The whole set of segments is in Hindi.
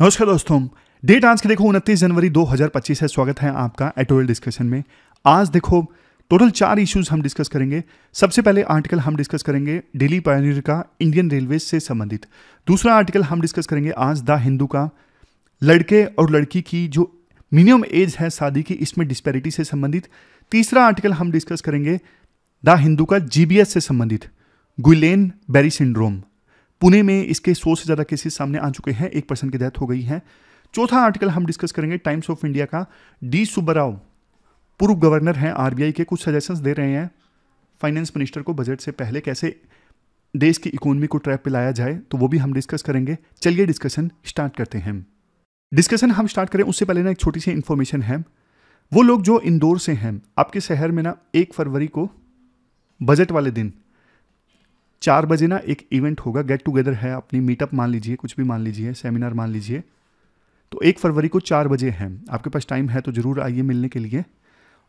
नमस्कार दोस्तों, डेट आज की देखो 29 जनवरी 2025 है। स्वागत है आपका एटोरियल डिस्कशन में। आज देखो टोटल 4 इश्यूज हम डिस्कस करेंगे। सबसे पहले आर्टिकल हम डिस्कस करेंगे डेली पायनियर का इंडियन रेलवेज से संबंधित। दूसरा आर्टिकल हम डिस्कस करेंगे आज द हिंदू का लड़के और लड़की की जो मिनिमम एज है शादी की, इसमें डिस्पैरिटी से संबंधित। तीसरा आर्टिकल हम डिस्कस करेंगे द हिंदू का जीबीएस से संबंधित, गुइलेन बेरी सिंड्रोम। पुणे में इसके 100 से ज़्यादा केसेस सामने आ चुके हैं, 1 पर्सन की डेथ हो गई है। चौथा आर्टिकल हम डिस्कस करेंगे टाइम्स ऑफ इंडिया का डी सुब्बाराव, पूर्व गवर्नर हैं आरबीआई के, कुछ सजेशंस दे रहे हैं फाइनेंस मिनिस्टर को बजट से पहले कैसे देश की इकोनॉमी को ट्रैप पे लाया जाए, तो वो भी हम डिस्कस करेंगे। चलिए डिस्कशन स्टार्ट करते हैं। डिस्कशन हम स्टार्ट करें उससे पहले ना एक छोटी सी इन्फॉर्मेशन है। वो लोग जो इंदौर से हैं, आपके शहर में ना 1 फरवरी को बजट वाले दिन 4 बजे ना एक इवेंट होगा, गेट टुगेदर है, अपनी मीटअप मान लीजिए, कुछ भी मान लीजिए, सेमिनार मान लीजिए। तो 1 फरवरी को 4 बजे है, आपके पास टाइम है तो ज़रूर आइए मिलने के लिए।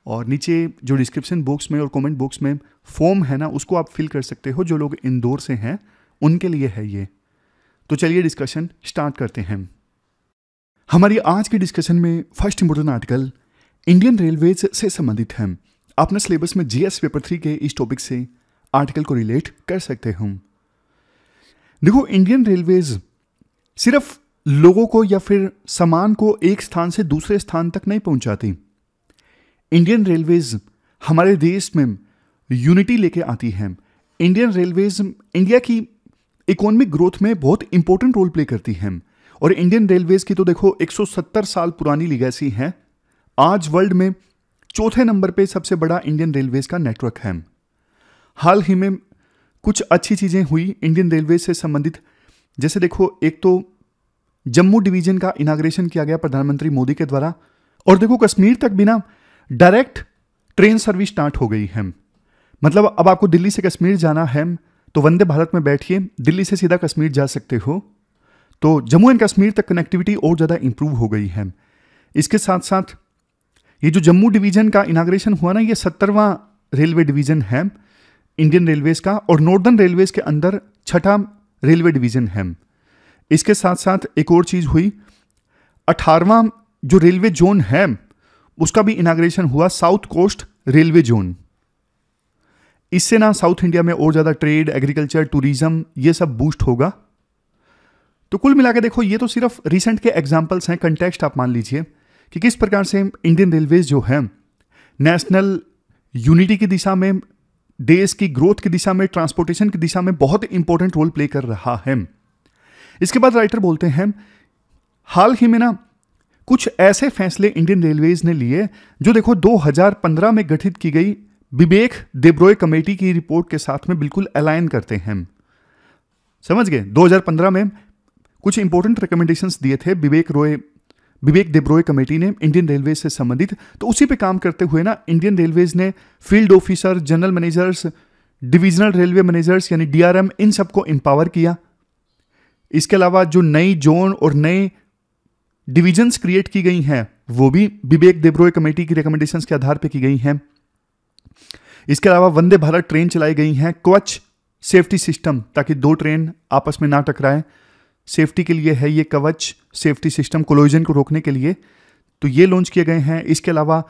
और नीचे जो डिस्क्रिप्शन बॉक्स में और कमेंट बॉक्स में फॉर्म है ना, उसको आप फिल कर सकते हो। जो लोग इंदौर से हैं उनके लिए है ये। तो चलिए डिस्कशन स्टार्ट करते हैं। हमारी आज की डिस्कशन में first important article Indian railways से संबंधित है। अपने सिलेबस में जीएस पेपर 3 के इस टॉपिक से आर्टिकल को रिलेट कर सकते हूं। देखो, इंडियन रेलवेज सिर्फ लोगों को या फिर सामान को एक स्थान से दूसरे स्थान तक नहीं पहुंचाती। इंडियन रेलवेज हमारे देश में यूनिटी लेके आती है। इंडियन रेलवेज इंडिया की इकोनॉमिक ग्रोथ में बहुत इंपॉर्टेंट रोल प्ले करती है। और इंडियन रेलवेज की तो देखो 170 साल पुरानी लीगेसी है। आज वर्ल्ड में 4थे नंबर पे सबसे बड़ा इंडियन रेलवेज का नेटवर्क है। हाल ही में कुछ अच्छी चीज़ें हुई इंडियन रेलवे से संबंधित। जैसे देखो, एक तो जम्मू डिवीजन का इनाग्रेशन किया गया प्रधानमंत्री मोदी के द्वारा। और देखो, कश्मीर तक भी ना डायरेक्ट ट्रेन सर्विस स्टार्ट हो गई है। मतलब अब आपको दिल्ली से कश्मीर जाना है तो वंदे भारत में बैठिए, दिल्ली से सीधा कश्मीर जा सकते हो। तो जम्मू एंड कश्मीर तक कनेक्टिविटी और ज़्यादा इंप्रूव हो गई है। इसके साथ साथ ये जो जम्मू डिवीजन का इनाग्रेशन हुआ ना, ये 70वां रेलवे डिवीजन है इंडियन रेलवेज का, और नॉर्दर्न रेलवेज के अंदर 6ठा रेलवे डिवीजन है। इसके साथ साथ एक और चीज हुई, 18वां जो रेलवे जोन है उसका भी इनाग्रेशन हुआ, साउथ कोस्ट रेलवे जोन। इससे ना साउथ इंडिया में और ज्यादा ट्रेड, एग्रीकल्चर, टूरिज्म ये सब बूस्ट होगा। तो कुल मिला के देखो, ये तो सिर्फ रिसेंट के एग्जाम्पल्स हैं। कंटेक्स्ट आप मान लीजिए कि किस प्रकार से इंडियन रेलवेज जो है नेशनल यूनिटी की दिशा में, देश की ग्रोथ की दिशा में, ट्रांसपोर्टेशन की दिशा में बहुत इंपॉर्टेंट रोल प्ले कर रहा है। इसके बाद राइटर बोलते हैं, हाल ही में ना कुछ ऐसे फैसले इंडियन रेलवेज ने लिए जो देखो 2015 में गठित की गई विवेक देब्रॉय कमेटी की रिपोर्ट के साथ में बिल्कुल अलाइन करते हैं। समझ गए? 2015 में कुछ इंपॉर्टेंट रिकमेंडेशंस दिए थे विवेक देब्रॉय कमेटी ने इंडियन रेलवे से संबंधित। तो उसी पे काम करते हुए ना इंडियन रेलवेज ने field officer, general managers, divisional railway managers यानी डीआरएम, इन सबको एम्पावर किया। इसके अलावा जो नई जोन और नए डिविजन्स क्रिएट की गई हैं वो भी विवेक देब्रॉय कमेटी की रिकमेंडेशंस के आधार पर की गई हैं। इसके अलावा वंदे भारत ट्रेन चलाई गई हैं, कवच सेफ्टी सिस्टम, ताकि 2 ट्रेन आपस में ना टकराएं, सेफ्टी के लिए है ये कवच सेफ्टी सिस्टम, कोलिजन को रोकने के लिए। तो ये लॉन्च किए गए हैं। इसके अलावा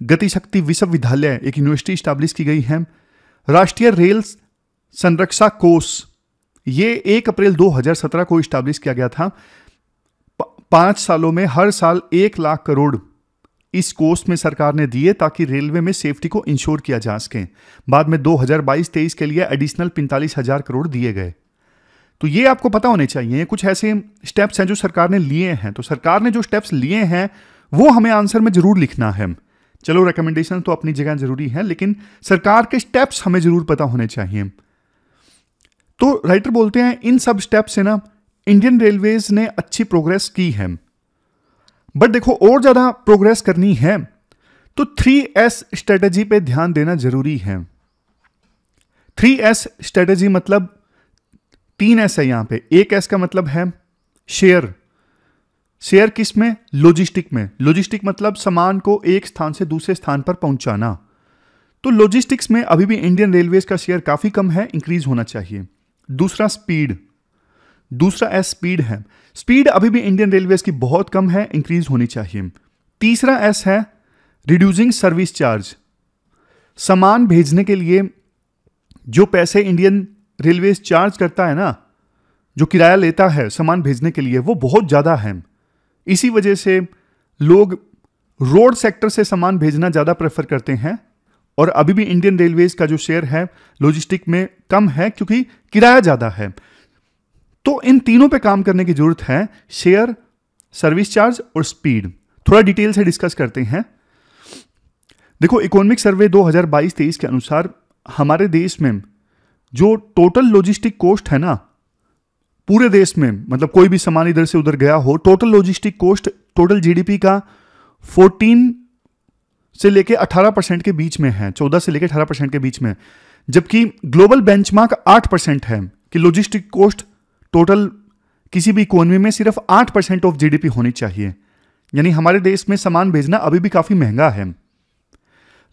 गति शक्ति विश्वविद्यालय, एक यूनिवर्सिटी स्टैब्लिश की गई है। राष्ट्रीय रेल संरक्षा कोष, ये 1 अप्रैल 2017 को स्टैब्लिश किया गया था। 5 सालों में हर साल 1 लाख करोड़ इस कोष में सरकार ने दिए ताकि रेलवे में सेफ्टी को इंश्योर किया जा सके। बाद में 2022-23 के लिए एडिशनल 45,000 करोड़ दिए गए। तो ये आपको पता होने चाहिए, कुछ ऐसे स्टेप्स हैं जो सरकार ने लिए हैं। तो सरकार ने जो स्टेप्स लिए हैं वो हमें आंसर में जरूर लिखना है। चलो, रिकमेंडेशन तो अपनी जगह जरूरी है, लेकिन सरकार के स्टेप्स हमें जरूर पता होने चाहिए। तो राइटर बोलते हैं, इन सब स्टेप्स से ना इंडियन रेलवेज ने अच्छी प्रोग्रेस की है, बट देखो और ज्यादा प्रोग्रेस करनी है तो 3S स्ट्रेटेजी पे ध्यान देना जरूरी है। 3S स्ट्रेटेजी मतलब 3S है यहां पे। 1S का मतलब है शेयर। शेयर किस में? लॉजिस्टिक में। लॉजिस्टिक मतलब सामान को एक स्थान से दूसरे स्थान पर पहुंचाना। तो लॉजिस्टिक्स में अभी भी इंडियन रेलवेज का शेयर काफी कम है, इंक्रीज होना चाहिए। दूसरा स्पीड। दूसरा एस स्पीड है। स्पीड अभी भी इंडियन रेलवेज की बहुत कम है, इंक्रीज होनी चाहिए। तीसरा एस है रिड्यूसिंग सर्विस चार्ज। सामान भेजने के लिए जो पैसे इंडियन रेलवेज चार्ज करता है ना, जो किराया लेता है सामान भेजने के लिए, वो बहुत ज़्यादा है। इसी वजह से लोग रोड सेक्टर से सामान भेजना ज़्यादा प्रेफर करते हैं। और अभी भी इंडियन रेलवेज का जो शेयर है लॉजिस्टिक में कम है, क्योंकि किराया ज़्यादा है। तो इन तीनों पे काम करने की जरूरत है, शेयर, सर्विस चार्ज और स्पीड। थोड़ा डिटेल से डिस्कस करते हैं। देखो, इकोनॉमिक सर्वे 2022-23 के अनुसार हमारे देश में जो टोटल लॉजिस्टिक कॉस्ट है ना, पूरे देश में, मतलब कोई भी सामान इधर से उधर गया हो, total logistic cost total GDP का 14 से लेके 18% के बीच में है, 14 से लेके 18% के बीच में। जबकि ग्लोबल बेंचमार्क 8% है कि लॉजिस्टिक कॉस्ट टोटल किसी भी इकोनॉमी में सिर्फ 8% ऑफ जीडीपी होनी चाहिए। यानी हमारे देश में सामान भेजना अभी भी काफी महंगा है।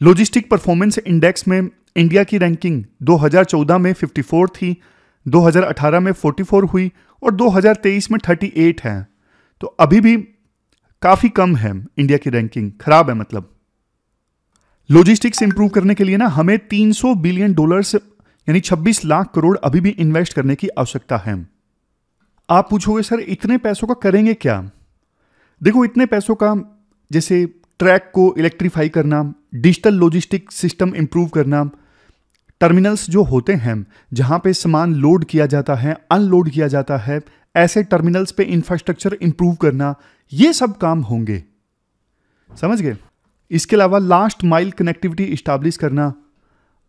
लॉजिस्टिक परफॉर्मेंस इंडेक्स में इंडिया की रैंकिंग 2014 में 54 थी, 2018 में 44 हुई और 2023 में 38 है। तो अभी भी काफी कम है इंडिया की रैंकिंग, खराब है मतलब। लॉजिस्टिक्स इंप्रूव करने के लिए ना हमें $300 बिलियन यानी 26 लाख करोड़ अभी भी इन्वेस्ट करने की आवश्यकता है। आप पूछोगे सर इतने पैसों का करेंगे क्या? देखो, इतने पैसों का जैसे ट्रैक को इलेक्ट्रीफाई करना, डिजिटल लॉजिस्टिक सिस्टम इंप्रूव करना, टर्मिनल्स जो होते हैं जहां पे सामान लोड किया जाता है, अनलोड किया जाता है, ऐसे टर्मिनल्स पे इंफ्रास्ट्रक्चर इंप्रूव करना, ये सब काम होंगे। समझ गए? इसके अलावा लास्ट माइल कनेक्टिविटी इस्टेब्लिश करना।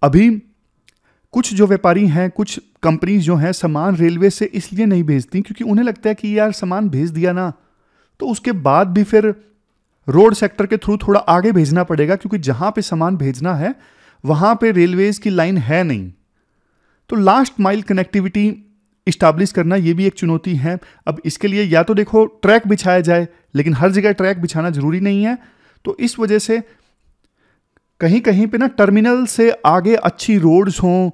अभी कुछ जो व्यापारी हैं, कुछ कंपनीज जो हैं, सामान रेलवे से इसलिए नहीं भेजती क्योंकि उन्हें लगता है कि यार सामान भेज दिया ना तो उसके बाद भी फिर रोड सेक्टर के थ्रू थोड़ा आगे भेजना पड़ेगा, क्योंकि जहां पे सामान भेजना है वहां पे रेलवेज की लाइन है नहीं। तो लास्ट माइल कनेक्टिविटी इस्टेब्लिश करना ये भी एक चुनौती है। अब इसके लिए या तो देखो ट्रैक बिछाया जाए, लेकिन हर जगह ट्रैक बिछाना जरूरी नहीं है। तो इस वजह से कहीं कहीं पे ना टर्मिनल से आगे अच्छी रोड्स हों,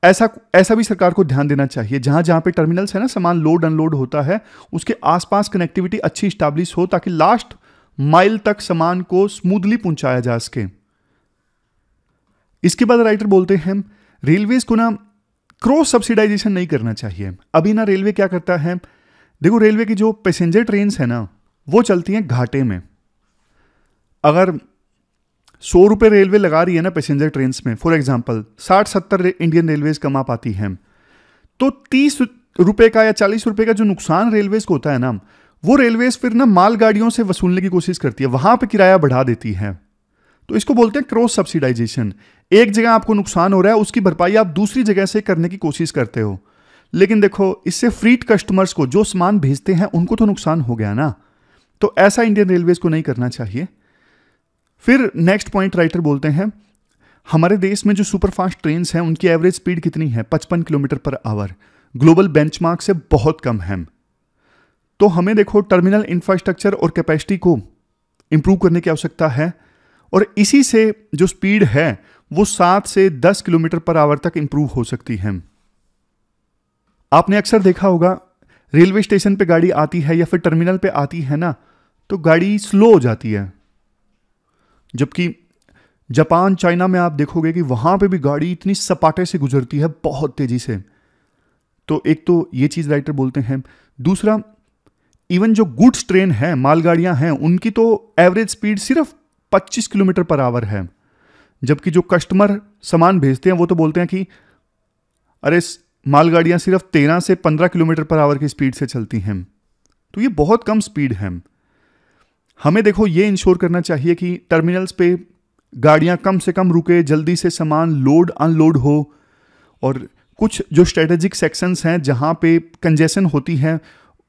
ऐसा भी सरकार को ध्यान देना चाहिए। जहां जहां पे टर्मिनल्स है ना, सामान लोड अनलोड होता है, उसके आसपास कनेक्टिविटी अच्छी इस्टेब्लिश हो ताकि लास्ट माइल तक सामान को स्मूथली पहुंचाया जा सके। इसके बाद राइटर बोलते हैं रेलवेज को ना क्रॉस सब्सिडाइजेशन नहीं करना चाहिए। अभी ना रेलवे क्या करता है, देखो रेलवे की जो पैसेंजर ट्रेन है ना वो चलती हैं घाटे में। अगर 100 रुपये रेलवे लगा रही है ना पैसेंजर ट्रेन में, फॉर एग्जांपल 60-70 इंडियन रेलवेज कमा पाती हैं, तो 30 रुपये का या 40 रुपये का जो नुकसान रेलवेज को होता है ना, वो रेलवेज फिर ना मालगाड़ियों से वसूलने की कोशिश करती है, वहां पे किराया बढ़ा देती है। तो इसको बोलते हैं क्रॉस सब्सिडाइजेशन। एक जगह आपको नुकसान हो रहा है, उसकी भरपाई आप दूसरी जगह से करने की कोशिश करते हो, लेकिन देखो इससे फ्रीट कस्टमर्स को जो सामान भेजते हैं उनको तो नुकसान हो गया ना। तो ऐसा इंडियन रेलवेज को नहीं करना चाहिए। फिर नेक्स्ट पॉइंट राइटर बोलते हैं हमारे देश में जो सुपरफास्ट ट्रेन्स हैं उनकी एवरेज स्पीड कितनी है, 55 kilometre per hour, global benchmark से बहुत कम है। तो हमें देखो टर्मिनल इंफ्रास्ट्रक्चर और कैपेसिटी को इंप्रूव करने की आवश्यकता है, और इसी से जो स्पीड है वो 7 से 10 किलोमीटर पर आवर तक इंप्रूव हो सकती है। आपने अक्सर देखा होगा रेलवे स्टेशन पे गाड़ी आती है या फिर टर्मिनल पे आती है ना, तो गाड़ी स्लो हो जाती है। जबकि जापान, चाइना में आप देखोगे कि वहां पे भी गाड़ी इतनी सपाटे से गुजरती है, बहुत तेजी से। तो एक तो ये चीज राइटर बोलते हैं। दूसरा, इवन जो गुड्स ट्रेन है, मालगाड़ियां हैं, उनकी तो एवरेज स्पीड सिर्फ 25 किलोमीटर पर आवर है। जबकि जो कस्टमर सामान भेजते हैं वो तो बोलते हैं कि अरे मालगाड़ियां सिर्फ 13 से 15 किलोमीटर पर आवर की स्पीड से चलती हैं। तो ये बहुत कम स्पीड है। हमें देखो ये इंश्योर करना चाहिए कि टर्मिनल्स पे गाड़ियां कम से कम रुके, जल्दी से सामान लोड अनलोड हो, और कुछ जो स्ट्रेटेजिक सेक्शंस हैं जहां पे कंजेशन होती है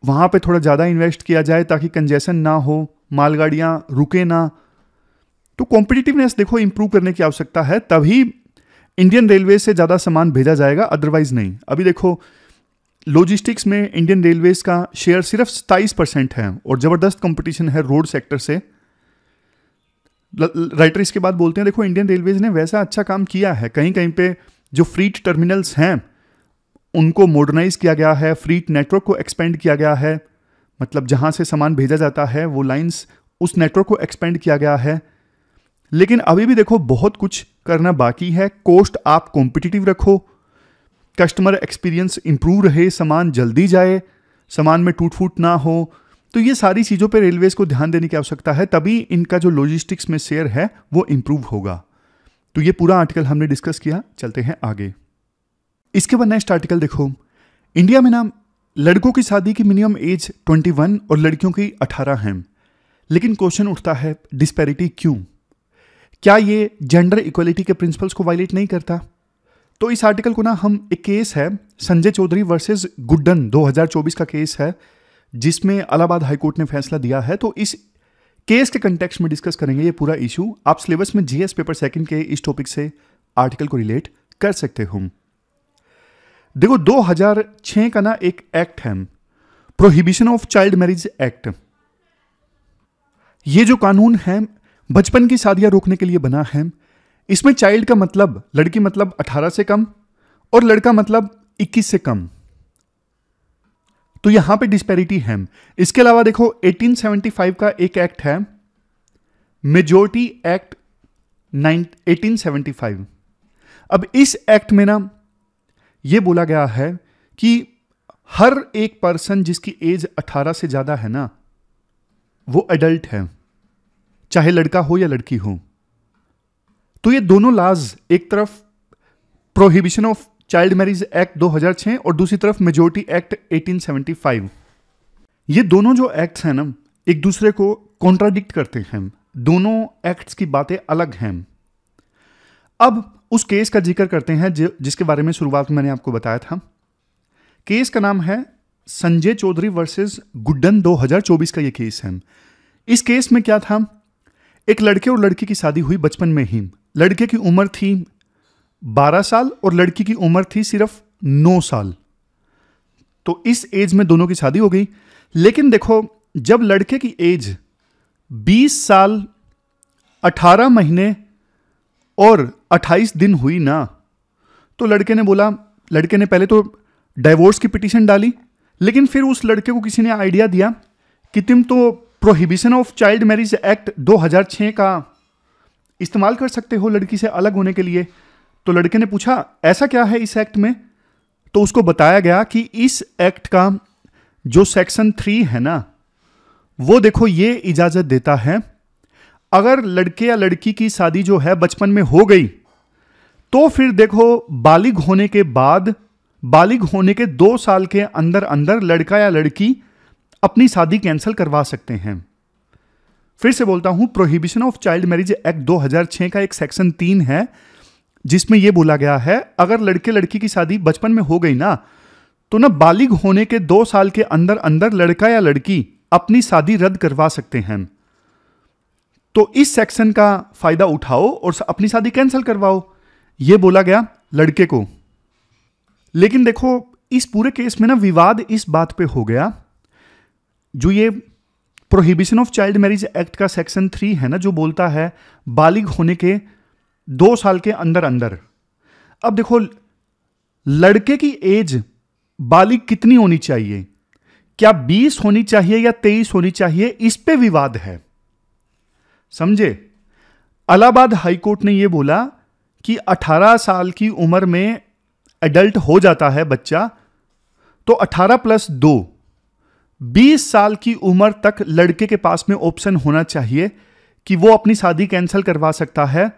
वहां पे थोड़ा ज़्यादा इन्वेस्ट किया जाए ताकि कंजेशन ना हो, मालगाड़ियां रुके ना। तो कॉम्पिटिटिवनेस देखो इंप्रूव करने की आवश्यकता है, तभी इंडियन रेलवे से ज़्यादा सामान भेजा जाएगा, अदरवाइज नहीं। अभी देखो लॉजिस्टिक्स में इंडियन रेलवेज का शेयर सिर्फ 27% है और ज़बरदस्त कंपटीशन है रोड सेक्टर से। राइटर इसके बाद बोलते हैं देखो इंडियन रेलवेज ने वैसा अच्छा काम किया है, कहीं कहीं पे जो फ्रीट टर्मिनल्स हैं उनको मॉडर्नाइज किया गया है, फ्लीट नेटवर्क को एक्सपेंड किया गया है, मतलब जहां से सामान भेजा जाता है वो लाइंस, उस नेटवर्क को एक्सपेंड किया गया है। लेकिन अभी भी देखो बहुत कुछ करना बाकी है। कॉस्ट आप कॉम्पिटिटिव रखो, कस्टमर एक्सपीरियंस इंप्रूव रहे, सामान जल्दी जाए, सामान में टूट फूट ना हो। तो ये सारी चीज़ों पे रेलवेज को ध्यान देने की आवश्यकता है, तभी इनका जो लॉजिस्टिक्स में शेयर है वो इंप्रूव होगा। तो ये पूरा आर्टिकल हमने डिस्कस किया, चलते हैं आगे। इसके बाद नेक्स्ट आर्टिकल देखो, इंडिया में ना लड़कों की शादी की मिनिमम एज 21 और लड़कियों की 18 है। लेकिन क्वेश्चन उठता है डिस्पैरिटी क्यों? क्या ये जेंडर इक्वलिटी के प्रिंसिपल्स को वायलेट नहीं करता? तो इस आर्टिकल को ना हम, एक केस है संजय चौधरी वर्सेस गुड्डन 2024 का केस है, जिसमें इलाहाबाद हाईकोर्ट ने फैसला दिया है। तो इस केस के कंटेक्स्ट में डिस्कस करेंगे ये पूरा इशू। आप सिलेबस में जीएस पेपर सेकंड के इस टॉपिक से आर्टिकल को रिलेट कर सकते हो। देखो 2006 का ना एक एक्ट है, prohibition of child marriage act. ये जो कानून है बचपन की शादियां रोकने के लिए बना है। इसमें चाइल्ड का मतलब लड़की मतलब 18 से कम और लड़का मतलब 21 से कम। तो यहां पे डिस्पैरिटी है। इसके अलावा देखो 1875 का एक एक्ट है, मेजोरिटी एक्ट 1875। अब इस एक्ट में ना यह बोला गया है कि हर एक पर्सन जिसकी एज 18 से ज्यादा है ना, वो एडल्ट है, चाहे लड़का हो या लड़की हो। तो ये दोनों लॉज, एक तरफ prohibition of child marriage act 2006 और दूसरी तरफ मेजोरिटी एक्ट 1875, ये दोनों जो एक्ट्स हैं ना एक दूसरे को कॉन्ट्राडिक्ट करते हैं। दोनों एक्ट्स की बातें अलग हैं। अब उस केस का जिक्र करते हैं जिसके बारे में शुरुआत में मैंने आपको बताया था। केस का नाम है संजय चौधरी वर्सेस गुड्डन 2024 का ये केस है। इस केस में क्या था, एक लड़के और लड़की की शादी हुई बचपन में ही। लड़के की उम्र थी 12 साल और लड़की की उम्र थी सिर्फ 9 साल। तो इस एज में दोनों की शादी हो गई। लेकिन देखो जब लड़के की एज 20 साल 18 महीने और 28 दिन हुई ना, तो लड़के ने पहले तो डाइवोर्स की पिटीशन डाली। लेकिन फिर उस लड़के को किसी ने आइडिया दिया कि तुम तो prohibition of child marriage act 2006 का इस्तेमाल कर सकते हो लड़की से अलग होने के लिए। तो लड़के ने पूछा ऐसा क्या है इस एक्ट में? तो उसको बताया गया कि इस एक्ट का जो सेक्शन 3 है ना, वो देखो ये इजाजत देता है अगर लड़के या लड़की की शादी जो है बचपन में हो गई, तो फिर देखो बालिग होने के बाद, बालिग होने के 2 साल के अंदर अंदर लड़का या लड़की अपनी शादी कैंसिल करवा सकते हैं। फिर से बोलता हूं, prohibition of child marriage act 2006 का एक सेक्शन 3 है, जिसमें यह बोला गया है अगर लड़के लड़की की शादी बचपन में हो गई ना, तो ना बालिग होने के 2 साल के अंदर अंदर लड़का या लड़की अपनी शादी रद्द करवा सकते हैं। तो इस सेक्शन का फायदा उठाओ और अपनी शादी कैंसिल करवाओ, यह बोला गया लड़के को। लेकिन देखो इस पूरे केस में ना विवाद इस बात पे हो गया, जो ये prohibition of child marriage act का सेक्शन 3 है ना, जो बोलता है बालिग होने के 2 साल के अंदर अंदर। अब देखो लड़के की एज बालिग कितनी होनी चाहिए, क्या 20 होनी चाहिए या 23 होनी चाहिए, इस पे विवाद है, समझे। इलाहाबाद हाईकोर्ट ने यह बोला कि 18 साल की उम्र में एडल्ट हो जाता है बच्चा, तो 18 + 2 20 साल की उम्र तक लड़के के पास में ऑप्शन होना चाहिए कि वो अपनी शादी कैंसिल करवा सकता है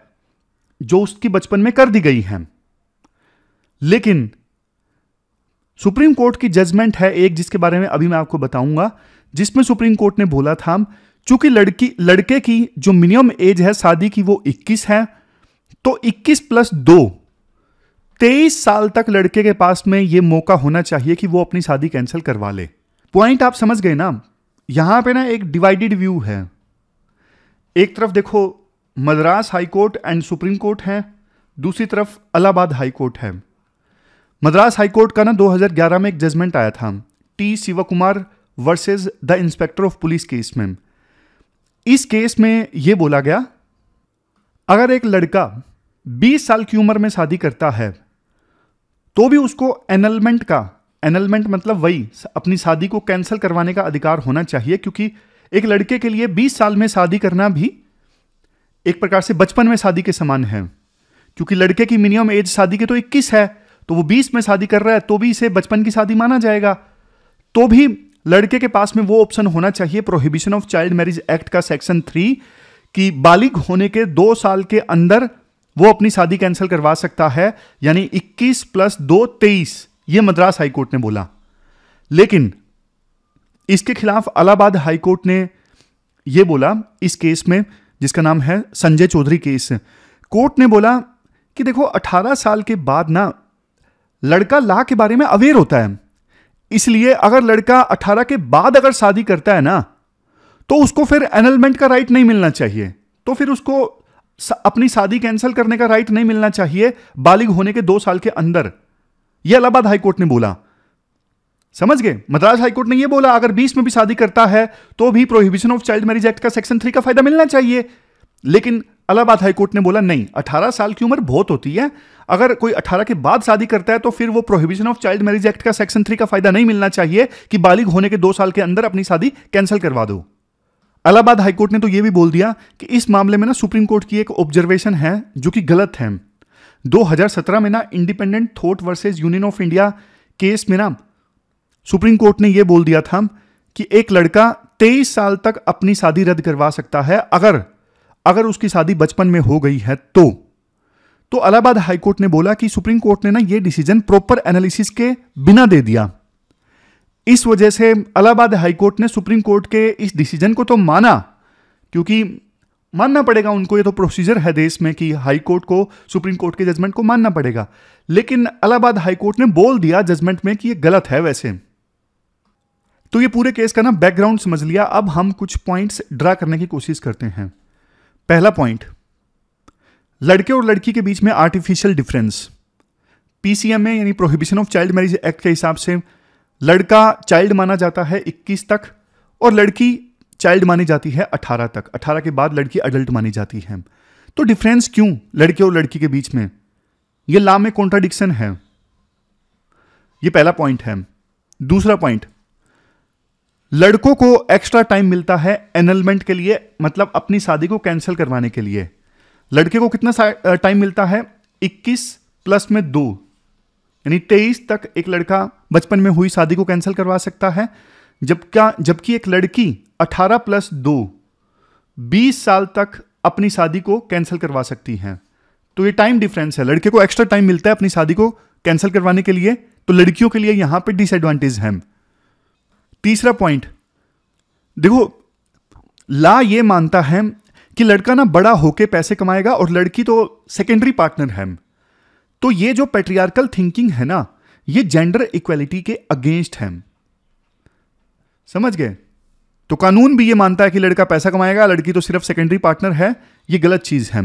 जो उसकी बचपन में कर दी गई है। लेकिन सुप्रीम कोर्ट की जजमेंट है एक, जिसके बारे में अभी मैं आपको बताऊंगा, जिसमें सुप्रीम कोर्ट ने बोला था चूंकि लड़के की जो मिनिमम एज है शादी की वो 21 है, तो 21 + 2 23 साल तक लड़के के पास में यह मौका होना चाहिए कि वो अपनी शादी कैंसिल करवा ले। पॉइंट आप समझ गए ना। यहां पे ना एक डिवाइडेड व्यू है, एक तरफ देखो Madras high court and supreme court है, दूसरी तरफ इलाहाबाद हाई कोर्ट है। मद्रास हाई कोर्ट का ना 2011 में एक जजमेंट आया था, T Shivakumar versus the inspector of police case में। इस केस में यह बोला गया अगर एक लड़का 20 साल की उम्र में शादी करता है तो भी उसको एनलमेंट मतलब वही अपनी शादी को कैंसिल करवाने का अधिकार होना चाहिए, क्योंकि एक लड़के के लिए 20 साल में शादी करना भी एक प्रकार से बचपन में शादी के समान है, क्योंकि लड़के की मिनिमम एज शादी के तो 21 है, तो वो 20 में शादी कर रहा है तो भी इसे बचपन की शादी माना जाएगा। तो भी लड़के के पास में वो ऑप्शन होना चाहिए prohibition of child marriage act का सेक्शन 3 कि बालिग होने के 2 साल के अंदर वो अपनी शादी कैंसिल करवा सकता है, यानी 21 + 2 23, ये मद्रास हाईकोर्ट ने बोला। लेकिन इसके खिलाफ इलाहाबाद हाईकोर्ट ने यह बोला इस केस में, जिसका नाम है संजय चौधरी केस। कोर्ट ने बोला कि देखो 18 साल के बाद ना लड़का लॉ के बारे में अवेयर होता है, इसलिए अगर लड़का 18 के बाद अगर शादी करता है ना तो उसको फिर एनलमेंट का राइट नहीं मिलना चाहिए, तो फिर उसको अपनी शादी कैंसिल करने का राइट नहीं मिलना चाहिए बालिग होने के 2 साल के अंदर। यह इलाहाबाद हाईकोर्ट ने बोला, समझ गए। मद्रास हाईकोर्ट ने यह बोला अगर 20 में भी शादी करता है तो भी prohibition of child marriage act का सेक्शन 3 का फायदा मिलना चाहिए। लेकिन इलाहाबाद हाईकोर्ट ने बोला नहीं, 18 साल की उम्र बहुत होती है, अगर कोई 18 के बाद शादी करता है तो फिर वो prohibition of child marriage act का सेक्शन 3 का फायदा नहीं मिलना चाहिए कि बालिग होने के 2 साल के अंदर अपनी शादी कैंसिल करवा दो। इलाहाबाद हाईकोर्ट ने तो यह भी बोल दिया कि इस मामले में ना सुप्रीम कोर्ट की एक ऑब्जर्वेशन है जो कि गलत है। 2017 में ना independent thought versus union of India case में ना सुप्रीम कोर्ट ने यह बोल दिया था कि एक लड़का 23 साल तक अपनी शादी रद्द करवा सकता है अगर उसकी शादी बचपन में हो गई है तो इलाहाबाद हाईकोर्ट ने बोला कि सुप्रीम कोर्ट ने ना यह डिसीजन प्रॉपर एनालिसिस के बिना दे दिया। इस वजह से इलाहाबाद हाईकोर्ट ने सुप्रीम कोर्ट के इस डिसीजन को तो माना, क्योंकि मानना पड़ेगा उनको, ये तो प्रोसीजर है देश में कि हाई कोर्ट को सुप्रीम कोर्ट के जजमेंट को मानना पड़ेगा। लेकिन इलाहाबाद हाई कोर्ट ने बोल दिया जजमेंट में कि ये गलत है वैसे। तो ये पूरे केस का ना बैकग्राउंड समझ लिया। अब हम कुछ पॉइंट्स ड्रा करने की कोशिश करते हैं। पहला पॉइंट, लड़के और लड़की के बीच में आर्टिफिशियल डिफरेंस। पीसीएमए यानी prohibition of child marriage act के हिसाब से लड़का चाइल्ड माना जाता है 21 तक और लड़की चाइल्ड मानी जाती है 18 तक। 18 के बाद लड़की अडल्ट मानी जाती है। तो डिफरेंस क्यों लड़के और लड़की के बीच में? ये लॉ में कॉन्ट्राडिक्शन है। ये पहला पॉइंट है। दूसरा पॉइंट, लड़कों को एक्स्ट्रा टाइम मिलता है एनलमेंट के लिए, मतलब अपनी शादी को कैंसिल करवाने के लिए। लड़के को कितना टाइम मिलता है? 21 + 2 यानी 23 तक एक लड़का बचपन में हुई शादी को कैंसिल करवा सकता है, जबकि एक लड़की 18 + 2 20 साल तक अपनी शादी को कैंसिल करवा सकती है। तो ये टाइम डिफरेंस है। लड़के को एक्स्ट्रा टाइम मिलता है अपनी शादी को कैंसिल करवाने के लिए, तो लड़कियों के लिए यहां पे डिसएडवांटेज है। तीसरा पॉइंट, देखो लॉ ये मानता है कि लड़का ना बड़ा होके पैसे कमाएगा और लड़की तो सेकेंडरी पार्टनर है। तो ये जो पैट्रियार्कल थिंकिंग है ना, ये जेंडर इक्वालिटी के अगेंस्ट है। समझ गए? तो कानून भी ये मानता है कि लड़का पैसा कमाएगा, लड़की तो सिर्फ सेकेंडरी पार्टनर है। ये गलत चीज है।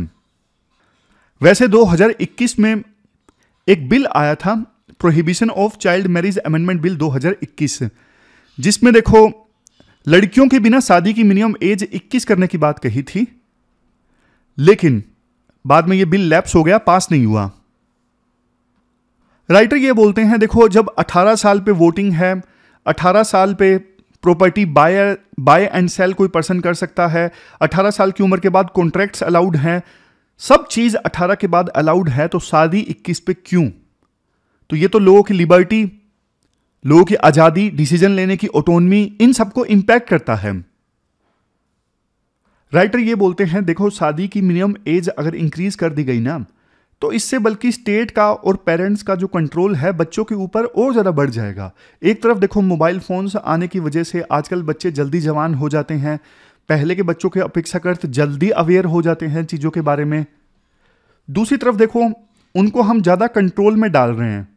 वैसे 2021 में एक बिल आया था, prohibition of child marriage amendment bill 2021, जिसमें देखो लड़कियों के बिना शादी की मिनिमम एज 21 करने की बात कही थी, लेकिन बाद में यह बिल लैप्स हो गया, पास नहीं हुआ। राइटर ये बोलते हैं देखो, जब 18 साल पे वोटिंग है, 18 साल पे प्रॉपर्टी बाय एंड सेल कोई पर्सन कर सकता है, 18 साल की उम्र के बाद कॉन्ट्रैक्ट्स अलाउड हैं, सब चीज 18 के बाद अलाउड है, तो शादी 21 पे क्यों? तो ये तो लोगों की लिबर्टी, लोगों की आजादी, डिसीजन लेने की ऑटोनमी, इन सबको इंपैक्ट करता है। राइटर ये बोलते हैं देखो, शादी की मिनिमम एज अगर इंक्रीज कर दी गई ना, तो इससे बल्कि स्टेट का और पेरेंट्स का जो कंट्रोल है बच्चों के ऊपर और ज़्यादा बढ़ जाएगा। एक तरफ देखो मोबाइल फोन्स आने की वजह से आजकल बच्चे जल्दी जवान हो जाते हैं, पहले के बच्चों के अपेक्षाकृत जल्दी अवेयर हो जाते हैं चीज़ों के बारे में। दूसरी तरफ देखो उनको हम ज़्यादा कंट्रोल में डाल रहे हैं,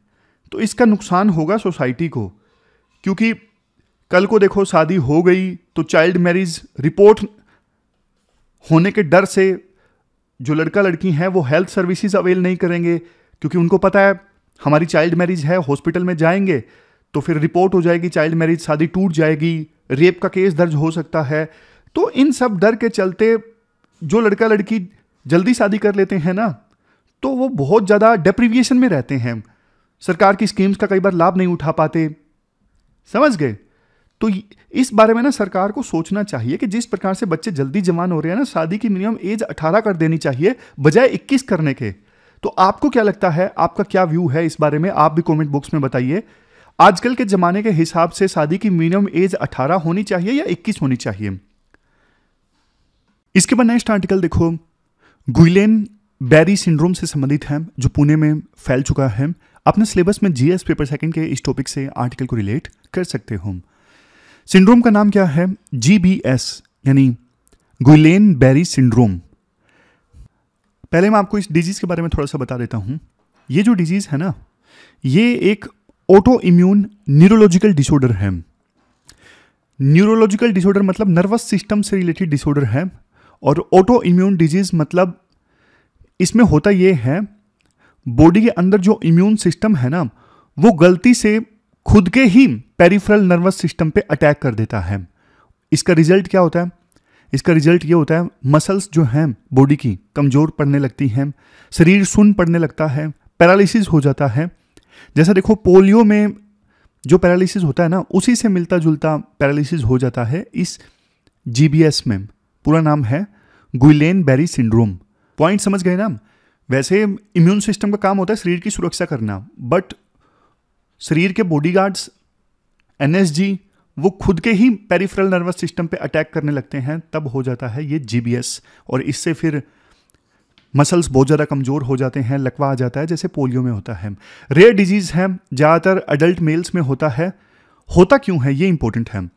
तो इसका नुकसान होगा सोसाइटी को, क्योंकि कल को देखो शादी हो गई तो चाइल्ड मैरिज रिपोर्ट होने के डर से जो लड़का लड़की हैं वो हेल्थ सर्विसेज अवेल नहीं करेंगे, क्योंकि उनको पता है हमारी चाइल्ड मैरिज है, हॉस्पिटल में जाएंगे तो फिर रिपोर्ट हो जाएगी चाइल्ड मैरिज, शादी टूट जाएगी, रेप का केस दर्ज हो सकता है। तो इन सब डर के चलते जो लड़का लड़की जल्दी शादी कर लेते हैं ना, तो वो बहुत ज़्यादा डिप्रिविएशन में रहते हैं। सरकार की स्कीम्स का कई बार लाभ नहीं उठा पाते, समझ गए। तो इस बारे में ना सरकार को सोचना चाहिए कि जिस प्रकार से बच्चे जल्दी जवान हो रहे हैं ना, शादी की मिनिमम एज 18 कर देनी चाहिए बजाय 21 करने के। तो आपको क्या लगता है, आपका क्या व्यू है इस बारे में, आप भी कमेंट बॉक्स में बताइए। आजकल के जमाने के हिसाब से शादी की मिनिमम एज 18 होनी चाहिए या 21 होनी चाहिए। इसके बाद नेक्स्ट आर्टिकल देखो, गुइलेन बैरी सिंड्रोम से संबंधित है जो पुणे में फैल चुका है। अपने सिलेबस में जीएस पेपर सेकंड के इस टॉपिक से आर्टिकल को रिलेट कर सकते हो। सिंड्रोम का नाम क्या है, जीबीएस यानी गुइलेन बैरी सिंड्रोम। पहले मैं आपको इस डिजीज के बारे में थोड़ा सा बता देता हूं। ये जो डिजीज है ना, ये एक ऑटो इम्यून न्यूरोलॉजिकल डिसऑर्डर है। न्यूरोलॉजिकल डिसऑर्डर मतलब नर्वस सिस्टम से रिलेटेड डिसऑर्डर है, और ऑटो इम्यून डिजीज मतलब इसमें होता ये है, बॉडी के अंदर जो इम्यून सिस्टम है ना, वो गलती से खुद के ही पेरिफेरल नर्वस सिस्टम पे अटैक कर देता है। इसका रिजल्ट क्या होता है, इसका रिजल्ट ये होता है मसल्स जो हैं बॉडी की कमजोर पड़ने लगती हैं, शरीर सुन्न पड़ने लगता है, पैरालिसिस हो जाता है। जैसा देखो पोलियो में जो पैरालिसिस होता है ना, उसी से मिलता जुलता पैरालिसिस हो जाता है इस जीबीएस में। पूरा नाम है गुइलेन बैरी सिंड्रोम। पॉइंट समझ गए ना। वैसे इम्यून सिस्टम का काम होता है शरीर की सुरक्षा करना, बट शरीर के बॉडीगार्ड्स एनएसजी वो खुद के ही पेरिफेरल नर्वस सिस्टम पे अटैक करने लगते हैं, तब हो जाता है ये जीबीएस। और इससे फिर मसल्स बहुत ज़्यादा कमज़ोर हो जाते हैं, लकवा आ जाता है, जैसे पोलियो में होता है। रेयर डिजीज़ है, ज़्यादातर अडल्ट मेल्स में होता है। होता क्यों है ये इंपॉर्टेंट है।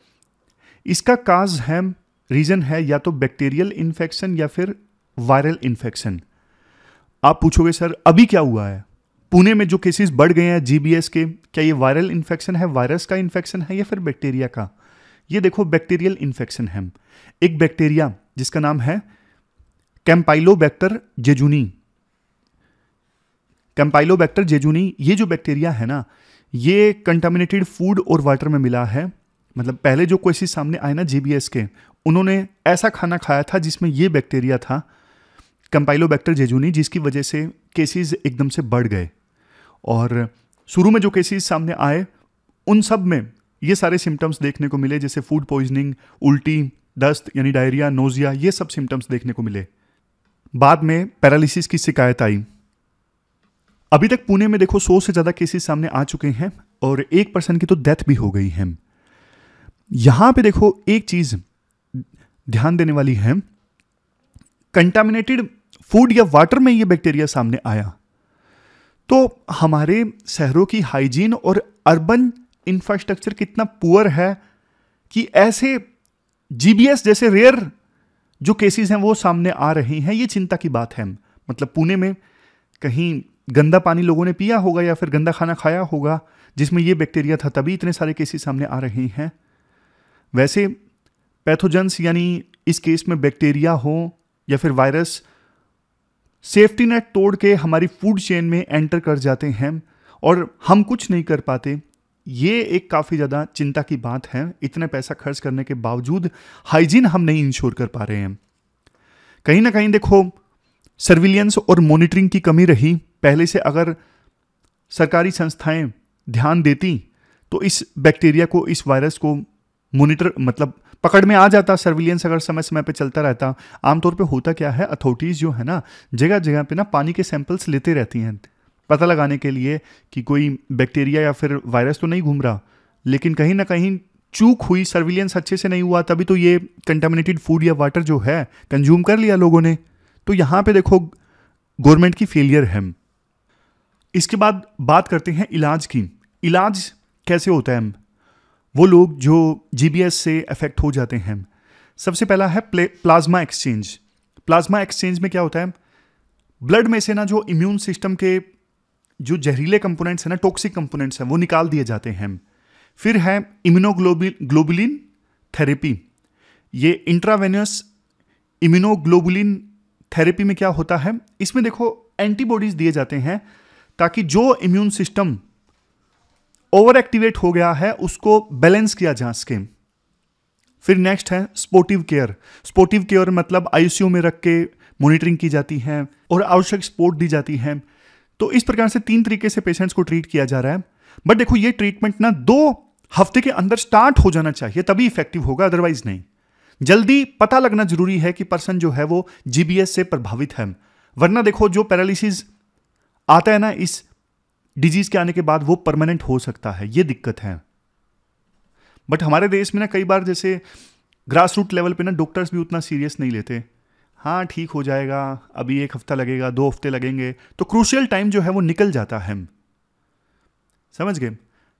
इसका काज है, रीज़न है या तो बैक्टीरियल इन्फेक्शन या फिर वायरल इन्फेक्शन। आप पूछोगे सर अभी क्या हुआ है, पुणे में जो केसेस बढ़ गए हैं जीबीएस के, क्या ये वायरल इन्फेक्शन है, वायरस का इन्फेक्शन है या फिर बैक्टीरिया का? ये देखो बैक्टीरियल इन्फेक्शन है। एक बैक्टीरिया जिसका नाम है कैम्पाइलोबैक्टर जेजुनी। कैम्पाइलोबैक्टर जेजुनी, ये जो बैक्टीरिया है ना, ये कंटामिनेटेड फूड और वाटर में मिला है। मतलब पहले जो केसेस सामने आए ना जीबीएस के, उन्होंने ऐसा खाना खाया था जिसमें ये बैक्टीरिया था कैम्पाइलोबैक्टर जेजुनी, जिसकी वजह से केसेस एकदम से बढ़ गए। और शुरू में जो केसेस सामने आए उन सब में ये सारे सिम्टम्स देखने को मिले, जैसे फूड पॉइजनिंग, उल्टी, दस्त यानी डायरिया, नोजिया, ये सब सिम्टम्स देखने को मिले। बाद में पैरालिसिस की शिकायत आई। अभी तक पुणे में देखो 100 से ज़्यादा केसेस सामने आ चुके हैं और 1 पर्सन की तो डेथ भी हो गई है। यहां पे देखो एक चीज ध्यान देने वाली है, कंटामिनेटेड फूड या वाटर में ये बैक्टीरिया सामने आया तो हमारे शहरों की हाइजीन और अर्बन इंफ्रास्ट्रक्चर कितना पुअर है कि ऐसे जीबीएस जैसे रेयर जो केसेस हैं वो सामने आ रही हैं। ये चिंता की बात है। मतलब पुणे में कहीं गंदा पानी लोगों ने पिया होगा या फिर गंदा खाना खाया होगा जिसमें ये बैक्टीरिया था, तभी इतने सारे केसेस सामने आ रहे हैं। वैसे पैथोजेंस यानी इस केस में बैक्टीरिया हो या फिर वायरस, सेफ्टी नेट तोड़ के हमारी फूड चेन में एंटर कर जाते हैं और हम कुछ नहीं कर पाते। ये एक काफ़ी ज़्यादा चिंता की बात है। इतने पैसा खर्च करने के बावजूद हाइजीन हम नहीं इंश्योर कर पा रहे हैं। कहीं ना कहीं देखो सर्विलियंस और मॉनिटरिंग की कमी रही। पहले से अगर सरकारी संस्थाएं ध्यान देती तो इस बैक्टीरिया को, इस वायरस को मॉनिटर मतलब पकड़ में आ जाता। सर्विलियंस अगर समय समय पे चलता रहता। आमतौर पे होता क्या है, अथॉरिटीज़ जो है ना जगह जगह पे ना पानी के सैंपल्स लेते रहती हैं पता लगाने के लिए कि कोई बैक्टीरिया या फिर वायरस तो नहीं घूम रहा। लेकिन कहीं ना कहीं चूक हुई, सर्विलियंस अच्छे से नहीं हुआ, तभी तो ये कंटामिनेटेड फूड या वाटर जो है कंज्यूम कर लिया लोगों ने। तो यहाँ पे देखो गवर्नमेंट की फेलियर है। इसके बाद बात करते हैं इलाज की। इलाज कैसे होता है? वो लोग जो जीबीएस से अफेक्ट हो जाते हैं, सबसे पहला है प्लाज्मा एक्सचेंज। प्लाज्मा एक्सचेंज में क्या होता है, ब्लड में से ना जो इम्यून सिस्टम के जो जहरीले कंपोनेंट्स हैं ना, टॉक्सिक कंपोनेंट्स हैं, वो निकाल दिए जाते हैं। फिर है इम्यूनोग्लोबुलिन थेरेपी। ये इंट्रावेनस इम्यूनोग्लोबुलिन थेरेपी में क्या होता है, इसमें देखो एंटीबॉडीज दिए जाते हैं ताकि जो इम्यून सिस्टम ओवर एक्टिवेट हो गया है उसको बैलेंस किया जा सके। फिर नेक्स्ट है स्पोर्टिव केयर। स्पोर्टिव केयर मतलब आईसीयू में रख के मॉनिटरिंग की जाती है और आवश्यक सपोर्ट दी जाती है तो इस प्रकार से 3 तरीके से पेशेंट्स को ट्रीट किया जा रहा है। बट देखो ये ट्रीटमेंट ना 2 हफ्ते के अंदर स्टार्ट हो जाना चाहिए, तभी इफेक्टिव होगा, अदरवाइज नहीं। जल्दी पता लगना जरूरी है कि पर्सन जो है वो जीबीएस से प्रभावित है, वरना देखो जो पैरालिसिस आता है ना इस डिजीज के आने के बाद, वो परमानेंट हो सकता है, ये दिक्कत है। बट हमारे देश में ना कई बार जैसे ग्रास रूट लेवल पे ना डॉक्टर्स भी उतना सीरियस नहीं लेते। हाँ ठीक हो जाएगा, अभी 1 हफ्ता लगेगा, 2 हफ्ते लगेंगे, तो क्रूशियल टाइम जो है वो निकल जाता है। समझ गए?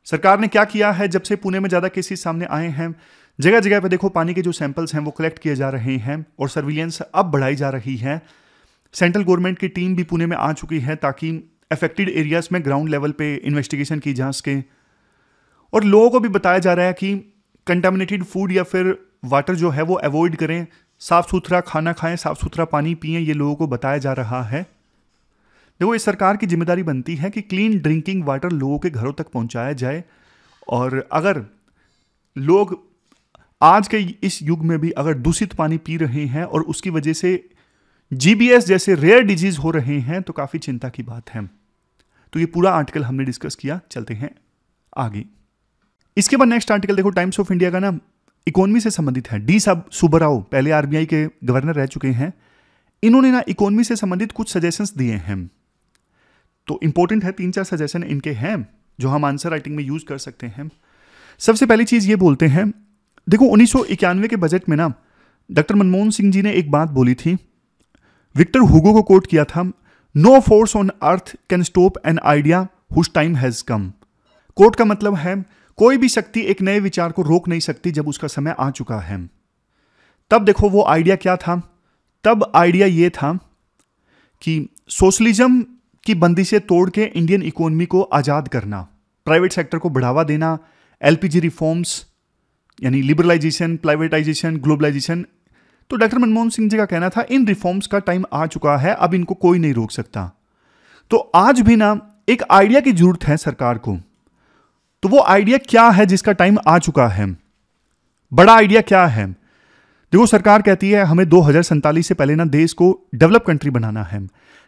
सरकार ने क्या किया है, जब से पुणे में ज़्यादा केसेस सामने आए हैं, जगह जगह पे देखो पानी के जो सैंपल्स हैं वो कलेक्ट किए जा रहे हैं और सर्विलेंस अब बढ़ाई जा रही है। सेंट्रल गवर्नमेंट की टीम भी पुणे में आ चुकी है ताकि अफेक्टेड एरियाज में ग्राउंड लेवल पे इन्वेस्टिगेशन की जा सके। और लोगों को भी बताया जा रहा है कि कंटामिनेटेड फूड या फिर वाटर जो है वो अवॉइड करें, साफ सुथरा खाना खाएं, साफ सुथरा पानी पिएं, ये लोगों को बताया जा रहा है। देखो इस सरकार की जिम्मेदारी बनती है कि क्लीन ड्रिंकिंग वाटर लोगों के घरों तक पहुंचाया जाए। और अगर लोग आज के इस युग में भी अगर दूषित पानी पी रहे हैं और उसकी वजह से जीबीएस जैसे रेयर डिजीज हो रहे हैं तो काफी चिंता की बात है। तो ये पूरा आर्टिकल हमने डिस्कस किया, चलते हैं आगे। इसके बाद नेक्स्ट आर्टिकल देखो टाइम्स ऑफ इंडिया का ना इकोनॉमी से संबंधित है। डी सुब्बाराव पहले आरबीआई के गवर्नर रह चुके हैं, इन्होंने ना इकोनॉमी से संबंधित कुछ सजेशंस दिए हैं। तो इंपॉर्टेंट है, 3-4 सजेशन इनके हैं जो हम आंसर राइटिंग में यूज कर सकते हैं। सबसे पहली चीज ये बोलते हैं, देखो 1991 के बजट में ना डॉक्टर मनमोहन सिंह जी ने एक बात बोली थी, विक्टर हुगो को कोट किया था, no force on earth can stop an idea whose time has come. Quote का मतलब है कोई भी शक्ति एक नए विचार को रोक नहीं सकती जब उसका समय आ चुका है। तब देखो वो आइडिया क्या था, तब आइडिया ये था कि सोशलिज्म की बंदिशें तोड़ के इंडियन इकोनॉमी को आजाद करना, प्राइवेट सेक्टर को बढ़ावा देना, एलपीजी रिफॉर्म्स यानी लिबरलाइजेशन, प्राइवेटाइजेशन, ग्लोबलाइजेशन। तो डॉक्टर मनमोहन सिंह जी का कहना था इन रिफॉर्म्स का टाइम आ चुका है, अब इनको कोई नहीं रोक सकता। तो आज भी ना एक आइडिया की जरूरत है सरकार को। तो वो आइडिया क्या है जिसका टाइम आ चुका है? बड़ा आइडिया क्या है? देखो सरकार कहती है हमें 2047 से पहले ना देश को डेवलप कंट्री बनाना है,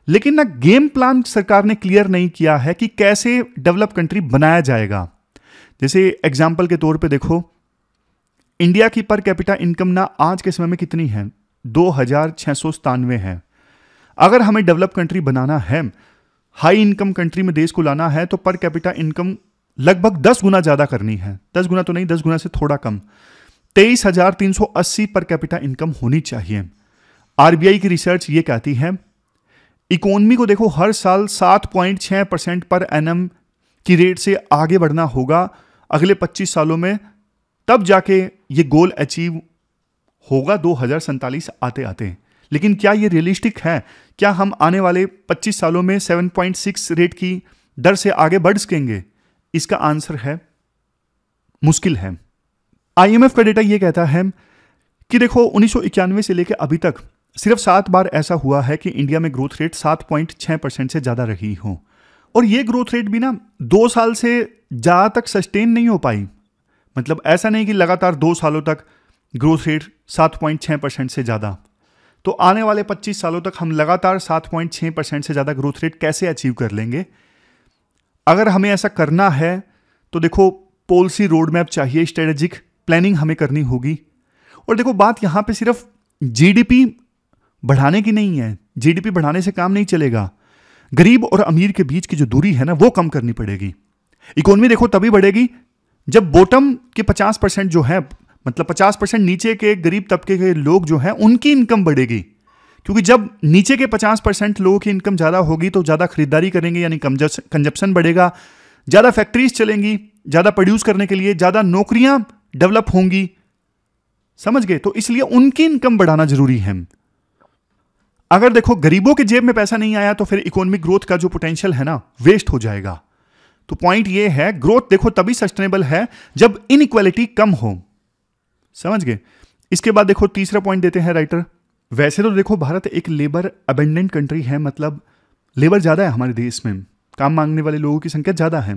लेकिन ना गेम प्लान सरकार ने क्लियर नहीं किया है कि कैसे डेवलप कंट्री बनाया जाएगा। जैसे एग्जाम्पल के तौर पे देखो इंडिया की पर कैपिटा इनकम ना आज के समय में कितनी है? 2697 है। अगर हमें डेवलप कंट्री बनाना है, हाई इनकम कंट्री में देश को लाना है, तो पर कैपिटा इनकम लगभग 10 गुना ज्यादा करनी है। 10 गुना तो नहीं, 10 गुना से थोड़ा कम, 23,380 पर कैपिटा इनकम होनी चाहिए। आरबीआई की रिसर्च ये कहती है इकोनॉमी को देखो हर साल 7.6% पर एनएम की रेट से आगे बढ़ना होगा अगले 25 सालों में, तब जाके ये गोल अचीव होगा 2047 आते आते। लेकिन क्या ये रियलिस्टिक है? क्या हम आने वाले 25 सालों में 7.6 रेट की दर से आगे बढ़ सकेंगे? इसका आंसर है मुश्किल है। आईएमएफ का डेटा यह कहता है कि देखो 1991 से लेकर अभी तक सिर्फ 7 बार ऐसा हुआ है कि इंडिया में ग्रोथ रेट 7.6% से ज्यादा रही हो, और ये ग्रोथ रेट भी ना 2 साल से ज्यादा तक सस्टेन नहीं हो पाई। मतलब ऐसा नहीं कि लगातार 2 सालों तक ग्रोथ रेट 7.6% से ज्यादा। तो आने वाले 25 सालों तक हम लगातार 7.6% से ज्यादा ग्रोथ रेट कैसे अचीव कर लेंगे? अगर हमें ऐसा करना है तो देखो पॉलिसी रोड मैप चाहिए, स्ट्रेटेजिक प्लानिंग हमें करनी होगी। और देखो बात यहां पे सिर्फ जीडीपी बढ़ाने की नहीं है, जीडीपी बढ़ाने से काम नहीं चलेगा, गरीब और अमीर के बीच की जो दूरी है ना वो कम करनी पड़ेगी। इकोनॉमी देखो तभी बढ़ेगी जब बॉटम के 50% जो है, मतलब 50% नीचे के गरीब तबके के लोग जो हैं उनकी इनकम बढ़ेगी, क्योंकि जब नीचे के 50% लोगों की इनकम ज्यादा होगी तो ज्यादा खरीदारी करेंगे, यानी कंजप्शन बढ़ेगा, ज्यादा फैक्ट्रीज चलेंगी, ज्यादा प्रोड्यूस करने के लिए ज्यादा नौकरियां डेवलप होंगी। समझ गए? तो इसलिए उनकी इनकम बढ़ाना जरूरी है। अगर देखो गरीबों के जेब में पैसा नहीं आया तो फिर इकोनॉमिक ग्रोथ का जो पोटेंशियल है ना वेस्ट हो जाएगा। तो पॉइंट ये है ग्रोथ देखो तभी सस्टेनेबल है जब इनइक्वालिटी कम हो। समझ गए? इसके बाद देखो तीसरा पॉइंट देते हैं राइटर। वैसे तो देखो भारत एक लेबर अबेंडेंट कंट्री है, मतलब लेबर ज्यादा है हमारे देश में, काम मांगने वाले लोगों की संख्या ज्यादा है।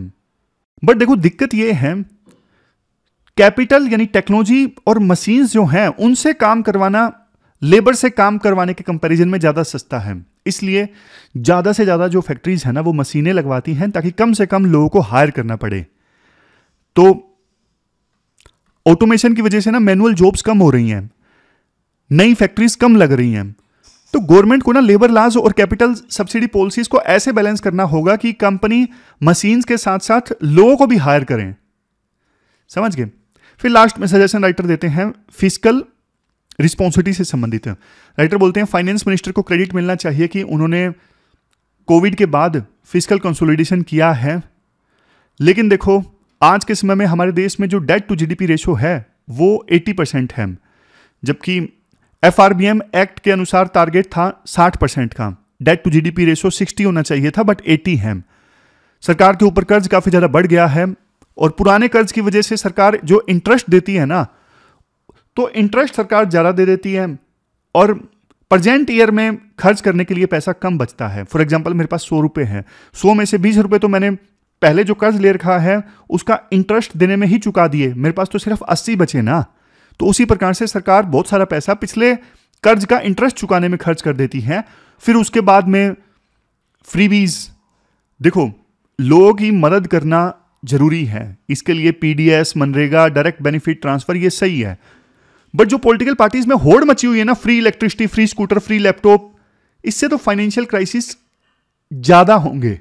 बट देखो दिक्कत ये है कैपिटल यानी टेक्नोलॉजी और मशीन्स जो हैं उनसे काम करवाना लेबर से काम करवाने के कंपैरिजन में ज़्यादा सस्ता है। इसलिए ज़्यादा से ज़्यादा जो फैक्ट्रीज है ना वो मशीनें लगवाती हैं ताकि कम से कम लोगों को हायर करना पड़े। तो ऑटोमेशन की वजह से ना मैनुअल जॉब्स कम हो रही हैं, नई फैक्ट्रीज कम लग रही हैं। तो गवर्नमेंट को ना लेबर लॉज और कैपिटल सब्सिडी पॉलिसीज को ऐसे बैलेंस करना होगा कि कंपनी मशीन्स के साथ साथ लोगों को भी हायर करें। समझ गए? फिर लास्ट में सजेशन राइटर देते हैं फिस्कल रिस्पॉन्सिबिलिटी से संबंधित है। राइटर बोलते हैं फाइनेंस मिनिस्टर को क्रेडिट मिलना चाहिए कि उन्होंने कोविड के बाद फिस्कल कंसोलिडेशन किया है। लेकिन देखो आज के समय में हमारे देश में जो डेट टू जीडीपी रेशो है वो 80% है, जबकि एफआरबीएम एक्ट के अनुसार टारगेट था 60% का। डेट टू जीडीपी रेशो 60 होना चाहिए था बट 80 है। सरकार के ऊपर कर्ज काफी ज्यादा बढ़ गया है और पुराने कर्ज की वजह से सरकार जो इंटरेस्ट देती है ना, तो इंटरेस्ट सरकार ज्यादा दे देती है और प्रेजेंट ईयर में खर्च करने के लिए पैसा कम बचता है। फॉर एग्जांपल मेरे पास 100 रुपए है, 100 में से 20 रुपए तो मैंने पहले जो कर्ज ले रखा है उसका इंटरेस्ट देने में ही चुका दिए, मेरे पास तो सिर्फ 80 बचे ना। तो उसी प्रकार से सरकार बहुत सारा पैसा पिछले कर्ज का इंटरेस्ट चुकाने में खर्च कर देती है। फिर उसके बाद में फ्रीबीज, देखो लोगों की मदद करना जरूरी है, इसके लिए PDS, MNREGA, direct benefit transfer ये सही है। बट जो पॉलिटिकल पार्टीज में होड़ मची हुई है ना, free electricity, free scooter, free laptop, इससे तो फाइनेंशियल क्राइसिस ज्यादा होंगे।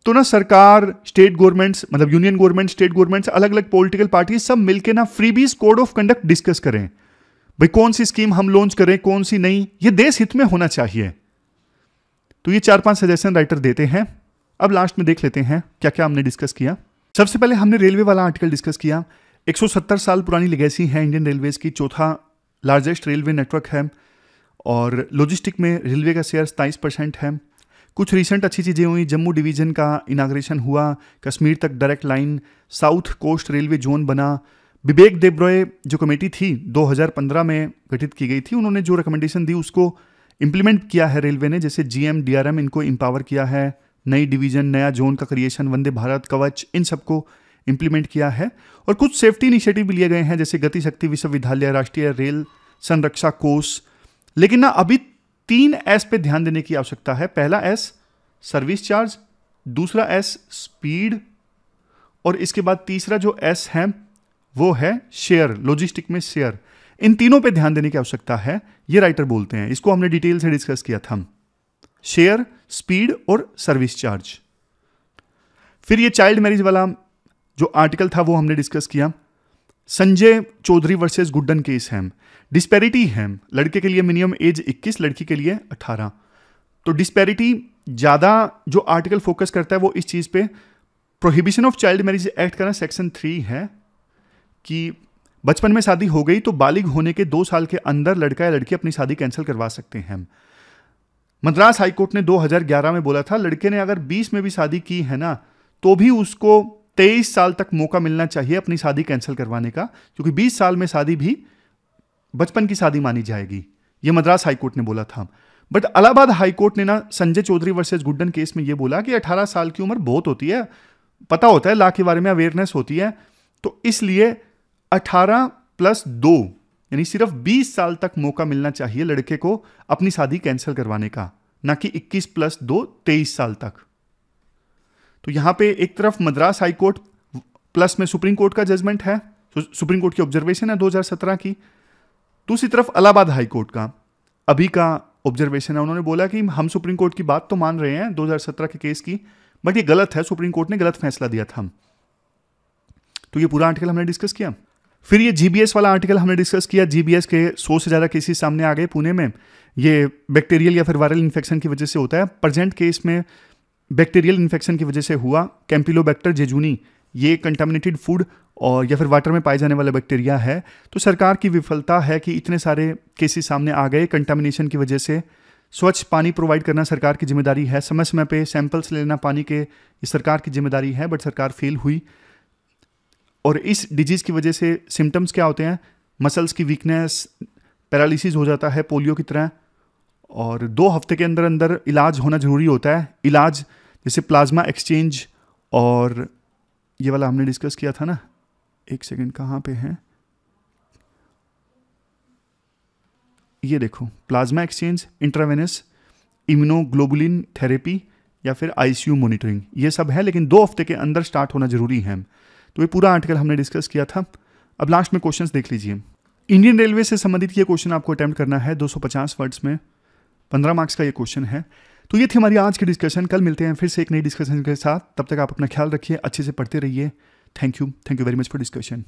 तो ना सरकार, स्टेट गवर्नमेंट्स, मतलब यूनियन गवर्नमेंट, स्टेट गवर्नमेंट्स, अलग अलग पॉलिटिकल पार्टीज सब मिलकर ना freebies code of conduct discuss करें, भाई कौन सी स्कीम हम लॉन्च करें, कौन सी नहीं, ये देश हित में होना चाहिए। तो ये 4-5 सजेशन राइटर देते हैं। अब लास्ट में देख लेते हैं क्या क्या हमने डिस्कस किया। सबसे पहले हमने रेलवे वाला आर्टिकल डिस्कस किया। 170 साल पुरानी लेगेसी है इंडियन रेलवेज की, चौथा लार्जेस्ट रेलवे नेटवर्क है और लॉजिस्टिक में रेलवे का शेयर 27% है। कुछ रिसेंट अच्छी चीज़ें हुई, जम्मू डिवीजन का इनाग्रेशन हुआ, कश्मीर तक direct line, south coast railway zone बना। विवेक देबरॉय जो कमेटी थी 2015 में गठित की गई थी, उन्होंने जो रिकमेंडेशन दी उसको इंप्लीमेंट किया है रेलवे ने, जैसे जीएम, डीआरएम, इनको एम्पावर किया है, नई डिवीजन, नया जोन का क्रिएशन, वंदे भारत, कवच, इन सबको इंप्लीमेंट किया है। और कुछ सेफ्टी इनिशिएटिव भी लिए गए हैं जैसे गति शक्ति विश्वविद्यालय, राष्ट्रीय रेल संरक्षा कोष। लेकिन ना अभी 3 एस पे ध्यान देने की आवश्यकता है। पहला एस सर्विस चार्ज, दूसरा एस स्पीड, और इसके बाद तीसरा जो एस है वो है शेयर, लॉजिस्टिक में शेयर। इन तीनों पे ध्यान देने की आवश्यकता है, ये राइटर बोलते हैं। इसको हमने डिटेल से डिस्कस किया था, शेयर, स्पीड और सर्विस चार्ज। फिर ये चाइल्ड मैरिज वाला जो आर्टिकल था वो हमने डिस्कस किया। संजय चौधरी वर्सेस गुड्डन केस है, डिस्पैरिटी है, लड़के के लिए मिनिमम एज 21, लड़की के लिए 18। तो डिस्पैरिटी ज़्यादा जो आर्टिकल फोकस करता है वो इस चीज़ पे, prohibition of child marriage act का ना सेक्शन 3 है कि बचपन में शादी हो गई तो बालिग होने के 2 साल के अंदर लड़का या लड़की अपनी शादी कैंसिल करवा सकते हैं। मद्रास हाईकोर्ट ने 2011 में बोला था लड़के ने अगर 20 में भी शादी की है ना तो भी उसको 23 साल तक मौका मिलना चाहिए अपनी शादी कैंसिल करवाने का, क्योंकि 20 साल में शादी भी बचपन की शादी मानी जाएगी। यह मद्रास हाईकोर्ट ने बोला था। बट इलाहाबाद हाईकोर्ट ने ना संजय चौधरी वर्सेस गुड्डन केस में यह बोला कि 18 साल की उम्र बहुत होती है, पता होता है लॉ के बारे में, अवेयरनेस होती है, तो इसलिए 18+2 यानी सिर्फ 20 साल तक मौका मिलना चाहिए लड़के को अपनी शादी कैंसिल करवाने का, ना कि 21+2 23 साल तक। तो यहां पे एक तरफ मद्रास हाईकोर्ट प्लस में सुप्रीम कोर्ट का जजमेंट है, सुप्रीम कोर्ट की ऑब्जर्वेशन है 2017 की, दूसरी तरफ इलाहाबाद हाईकोर्ट का अभी का ऑब्जर्वेशन है। उन्होंने बोला कि हम सुप्रीम कोर्ट की बात तो मान रहे हैं 2017 के केस की, बट ये गलत है, सुप्रीम कोर्ट ने गलत फैसला दिया था। तो ये पूरा आर्टिकल हमने डिस्कस किया। फिर ये जीबीएस वाला आर्टिकल हमने डिस्कस किया। जीबीएस के 100 से ज़्यादा केसेस सामने आ गए पुणे में। ये बैक्टीरियल या फिर वायरल इन्फेक्शन की वजह से होता है। प्रेजेंट केस में बैक्टीरियल इन्फेक्शन की वजह से हुआ। कैंपिलोबैक्टर जेजुनी, ये कंटामिनेटेड फूड और या फिर वाटर में पाए जाने वाला बैक्टीरिया है। तो सरकार की विफलता है कि इतने सारे केसेस सामने आ गए कंटामिनेशन की वजह से। स्वच्छ पानी प्रोवाइड करना सरकार की जिम्मेदारी है, समय समय पे सैंपल्स लेना पानी के, ये सरकार की जिम्मेदारी है, बट सरकार फेल हुई। और इस डिजीज़ की वजह से सिम्टम्स क्या होते हैं? मसल्स की वीकनेस, पैरालिसिस हो जाता है पोलियो की तरह, और 2 हफ्ते के अंदर अंदर इलाज होना ज़रूरी होता है। इलाज जैसे प्लाज्मा एक्सचेंज, और ये वाला हमने डिस्कस किया था ना, एक सेकंड कहाँ पे है ये देखो, plasma exchange, intravenous, immunoglobulin therapy या फिर आईसीयू मॉनिटरिंग, ये सब है, लेकिन 2 हफ्ते के अंदर स्टार्ट होना जरूरी है। तो ये पूरा आर्टिकल हमने डिस्कस किया था। अब लास्ट में क्वेश्चंस देख लीजिए। इंडियन रेलवे से संबंधित ये क्वेश्चन आपको अटेम्प्ट करना है 250 वर्ड्स में, 15 मार्क्स का ये क्वेश्चन है। तो ये थी हमारी आज की डिस्कशन। कल मिलते हैं फिर से एक नई डिस्कशन के साथ। तब तक आप अपना ख्याल रखिए, अच्छे से पढ़ते रहिए। Thank you very much for discussion.